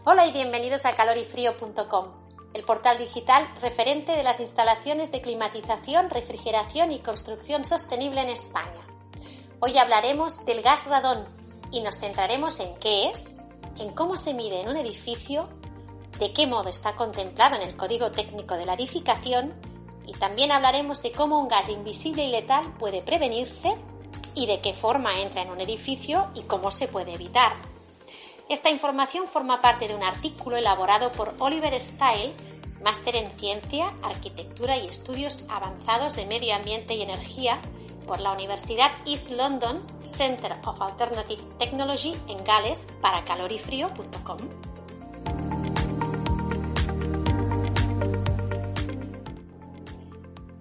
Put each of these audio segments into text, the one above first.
Hola y bienvenidos a calorifrío.com, el portal digital referente de las instalaciones de climatización, refrigeración y construcción sostenible en España. Hoy hablaremos del gas radón y nos centraremos en qué es, en cómo se mide en un edificio, de qué modo está contemplado en el Código Técnico de la Edificación y también hablaremos de cómo un gas invisible y letal puede prevenirse y de qué forma entra en un edificio y cómo se puede evitar. Esta información forma parte de un artículo elaborado por Oliver Style, máster en Ciencia, Arquitectura y Estudios Avanzados de Medio Ambiente y Energía por la Universidad East London Centre of Alternative Technology en Gales para calorifrío.com.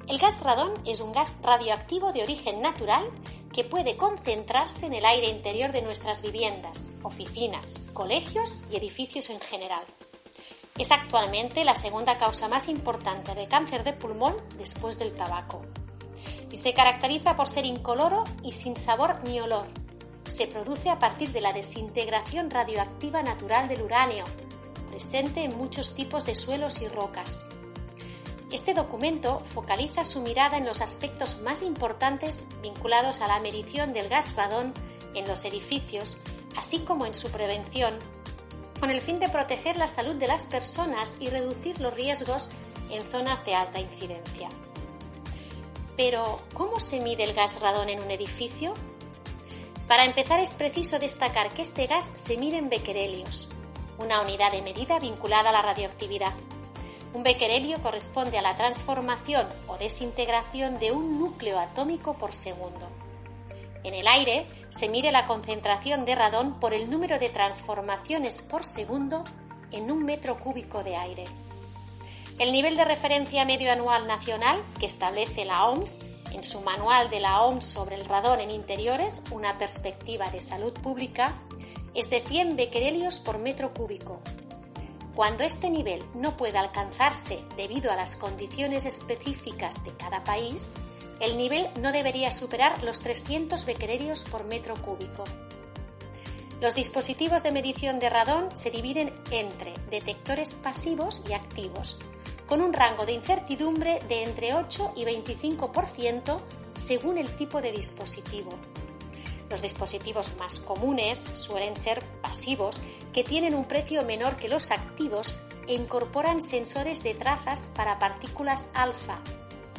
El gas radón es un gas radioactivo de origen natural que puede concentrarse en el aire interior de nuestras viviendas, oficinas, colegios y edificios en general. Es actualmente la segunda causa más importante de cáncer de pulmón después del tabaco. Y se caracteriza por ser incoloro y sin sabor ni olor. Se produce a partir de la desintegración radioactiva natural del uranio, presente en muchos tipos de suelos y rocas. Este documento focaliza su mirada en los aspectos más importantes vinculados a la medición del gas radón en los edificios, así como en su prevención, con el fin de proteger la salud de las personas y reducir los riesgos en zonas de alta incidencia. Pero, ¿cómo se mide el gas radón en un edificio? Para empezar, es preciso destacar que este gas se mide en bequerelios, una unidad de medida vinculada a la radioactividad. Un bequerelio corresponde a la transformación o desintegración de un núcleo atómico por segundo. En el aire se mide la concentración de radón por el número de transformaciones por segundo en un metro cúbico de aire. El nivel de referencia medio anual nacional que establece la OMS en su manual de la OMS sobre el radón en interiores, una perspectiva de salud pública, es de 100 bequerelios por metro cúbico. Cuando este nivel no pueda alcanzarse debido a las condiciones específicas de cada país, el nivel no debería superar los 300 bequerelios por metro cúbico. Los dispositivos de medición de radón se dividen entre detectores pasivos y activos, con un rango de incertidumbre de entre 8 y 25% según el tipo de dispositivo. Los dispositivos más comunes suelen ser pasivos, que tienen un precio menor que los activos e incorporan sensores de trazas para partículas alfa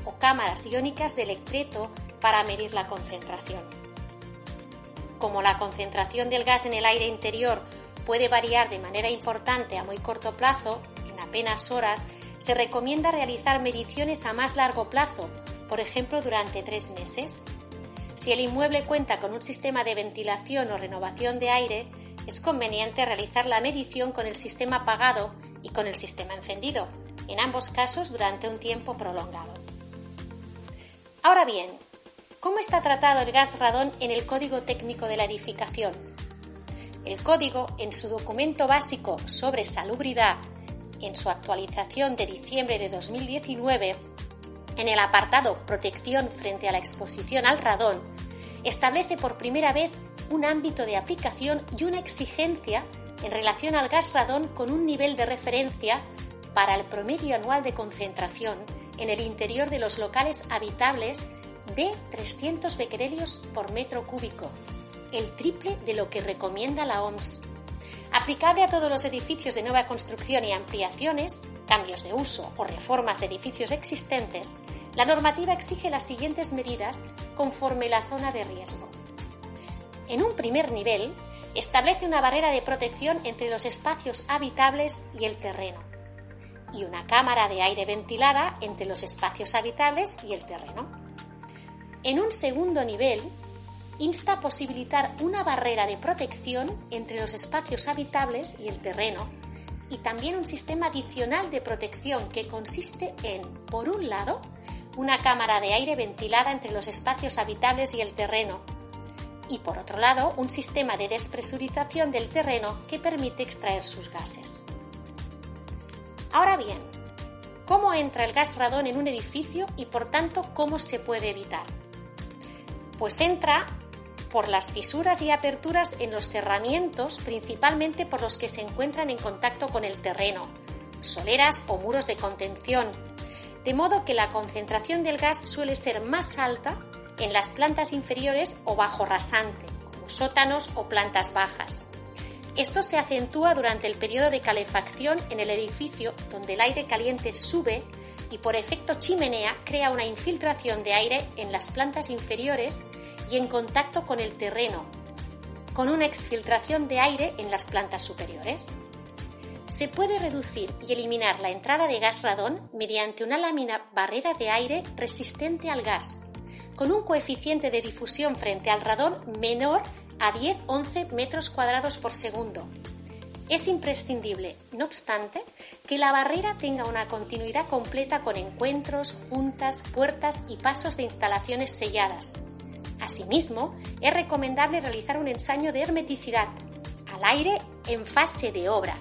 o cámaras iónicas de electreto para medir la concentración. Como la concentración del gas en el aire interior puede variar de manera importante a muy corto plazo, en apenas horas, se recomienda realizar mediciones a más largo plazo, por ejemplo durante 3 meses. Si el inmueble cuenta con un sistema de ventilación o renovación de aire, es conveniente realizar la medición con el sistema apagado y con el sistema encendido, en ambos casos durante un tiempo prolongado. Ahora bien, ¿cómo está tratado el gas radón en el Código Técnico de la Edificación? El Código, en su documento básico sobre salubridad, en su actualización de diciembre de 2019, en el apartado Protección frente a la exposición al radón, establece por primera vez un ámbito de aplicación y una exigencia en relación al gas radón con un nivel de referencia para el promedio anual de concentración en el interior de los locales habitables de 300 bequerelios por metro cúbico, el triple de lo que recomienda la OMS. Aplicable a todos los edificios de nueva construcción y ampliaciones, cambios de uso o reformas de edificios existentes, la normativa exige las siguientes medidas conforme la zona de riesgo. En un primer nivel, establece una barrera de protección entre los espacios habitables y el terreno, y una cámara de aire ventilada entre los espacios habitables y el terreno. En un segundo nivel, insta a posibilitar una barrera de protección entre los espacios habitables y el terreno, y también un sistema adicional de protección que consiste en, por un lado, una cámara de aire ventilada entre los espacios habitables y el terreno, y por otro lado, un sistema de despresurización del terreno que permite extraer sus gases. Ahora bien, ¿cómo entra el gas radón en un edificio y por tanto cómo se puede evitar? Pues entra por las fisuras y aperturas en los cerramientos, principalmente por los que se encuentran en contacto con el terreno, soleras o muros de contención, de modo que la concentración del gas suele ser más alta en las plantas inferiores o bajo rasante, como sótanos o plantas bajas. Esto se acentúa durante el periodo de calefacción en el edificio, donde el aire caliente sube y por efecto chimenea crea una infiltración de aire en las plantas inferiores y en contacto con el terreno, con una exfiltración de aire en las plantas superiores. Se puede reducir y eliminar la entrada de gas radón mediante una lámina barrera de aire resistente al gas, con un coeficiente de difusión frente al radón menor a 10-11 metros cuadrados por segundo. Es imprescindible, no obstante, que la barrera tenga una continuidad completa con encuentros, juntas, puertas y pasos de instalaciones selladas. Asimismo, es recomendable realizar un ensayo de hermeticidad al aire en fase de obra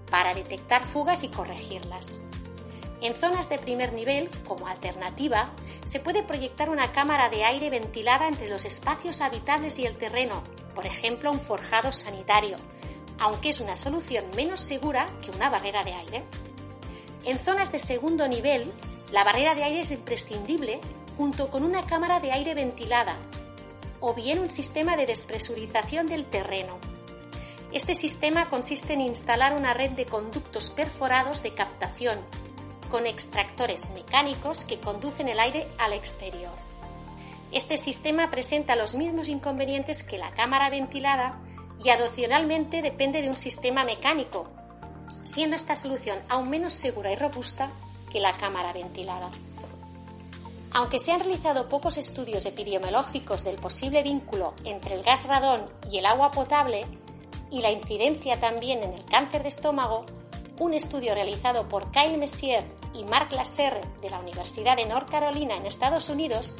para detectar fugas y corregirlas. En zonas de primer nivel, como alternativa, se puede proyectar una cámara de aire ventilada entre los espacios habitables y el terreno, por ejemplo un forjado sanitario, aunque es una solución menos segura que una barrera de aire. En zonas de segundo nivel, la barrera de aire es imprescindible junto con una cámara de aire ventilada o bien un sistema de despresurización del terreno. Este sistema consiste en instalar una red de conductos perforados de captación con extractores mecánicos que conducen el aire al exterior. Este sistema presenta los mismos inconvenientes que la cámara ventilada y adicionalmente depende de un sistema mecánico, siendo esta solución aún menos segura y robusta que la cámara ventilada. Aunque se han realizado pocos estudios epidemiológicos del posible vínculo entre el gas radón y el agua potable y la incidencia también en el cáncer de estómago, un estudio realizado por Kyle Messier y Mark Lasserre de la Universidad de North Carolina en Estados Unidos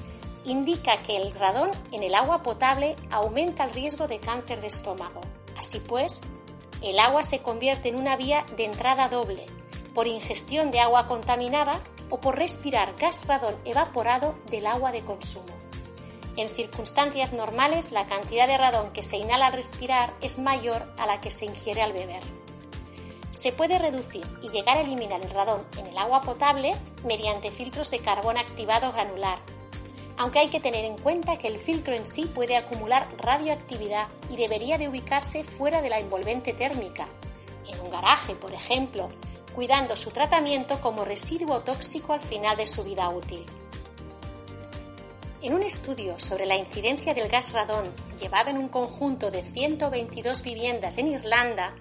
indica que el radón en el agua potable aumenta el riesgo de cáncer de estómago. Así pues, el agua se convierte en una vía de entrada doble, por ingestión de agua contaminada o por respirar gas radón evaporado del agua de consumo. En circunstancias normales, la cantidad de radón que se inhala al respirar es mayor a la que se ingiere al beber. Se puede reducir y llegar a eliminar el radón en el agua potable mediante filtros de carbón activado granular, aunque hay que tener en cuenta que el filtro en sí puede acumular radioactividad y debería de ubicarse fuera de la envolvente térmica, en un garaje, por ejemplo, cuidando su tratamiento como residuo tóxico al final de su vida útil. En un estudio sobre la incidencia del gas radón llevado en un conjunto de 122 viviendas en Irlanda,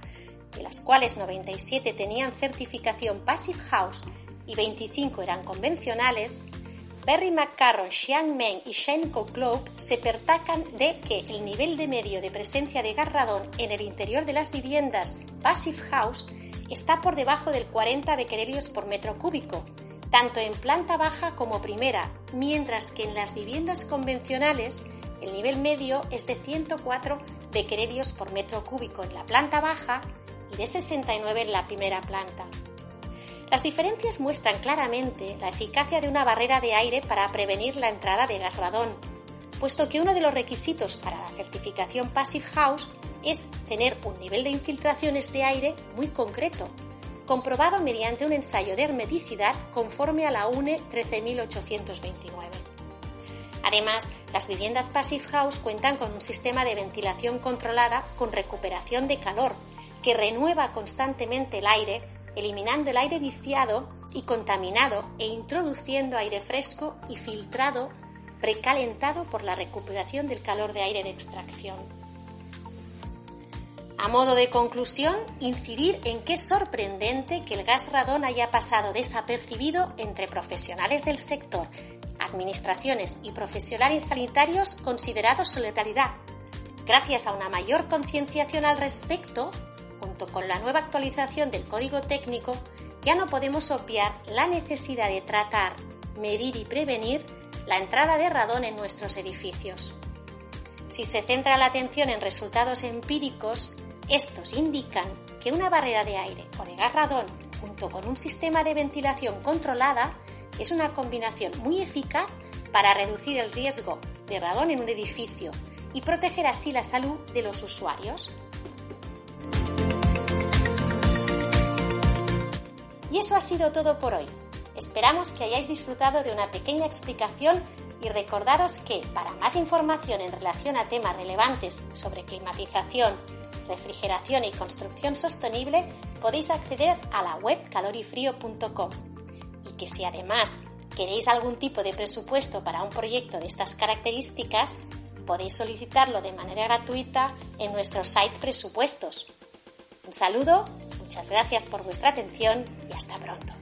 de las cuales 97 tenían certificación Passive House y 25 eran convencionales, Berry McCarron, Xiang Meng y Shane Cocklope se percatan de que el nivel de medio de presencia de gas radón en el interior de las viviendas Passive House está por debajo del 40 becquerelios por metro cúbico, tanto en planta baja como primera, mientras que en las viviendas convencionales el nivel medio es de 104 becquerelios por metro cúbico en la planta baja y de 69 en la primera planta. Las diferencias muestran claramente la eficacia de una barrera de aire para prevenir la entrada de gas radón, puesto que uno de los requisitos para la certificación Passive House es tener un nivel de infiltraciones de aire muy concreto, comprobado mediante un ensayo de hermeticidad conforme a la UNE 13829. Además, las viviendas Passive House cuentan con un sistema de ventilación controlada con recuperación de calor, que renueva constantemente el aire, eliminando el aire viciado y contaminado e introduciendo aire fresco y filtrado, precalentado por la recuperación del calor de aire de extracción. A modo de conclusión, incidir en que es sorprendente que el gas radón haya pasado desapercibido entre profesionales del sector, administraciones y profesionales sanitarios considerados su letalidad. Gracias a una mayor concienciación al respecto, junto con la nueva actualización del Código Técnico, ya no podemos obviar la necesidad de tratar, medir y prevenir la entrada de radón en nuestros edificios. Si se centra la atención en resultados empíricos, estos indican que una barrera de aire o de gas radón junto con un sistema de ventilación controlada es una combinación muy eficaz para reducir el riesgo de radón en un edificio y proteger así la salud de los usuarios. Y eso ha sido todo por hoy. Esperamos que hayáis disfrutado de una pequeña explicación y recordaros que, para más información en relación a temas relevantes sobre climatización, refrigeración y construcción sostenible, podéis acceder a la web calorifrio.com. Y que si además queréis algún tipo de presupuesto para un proyecto de estas características, podéis solicitarlo de manera gratuita en nuestro site Presupuestos. Un saludo, muchas gracias por vuestra atención y hasta pronto.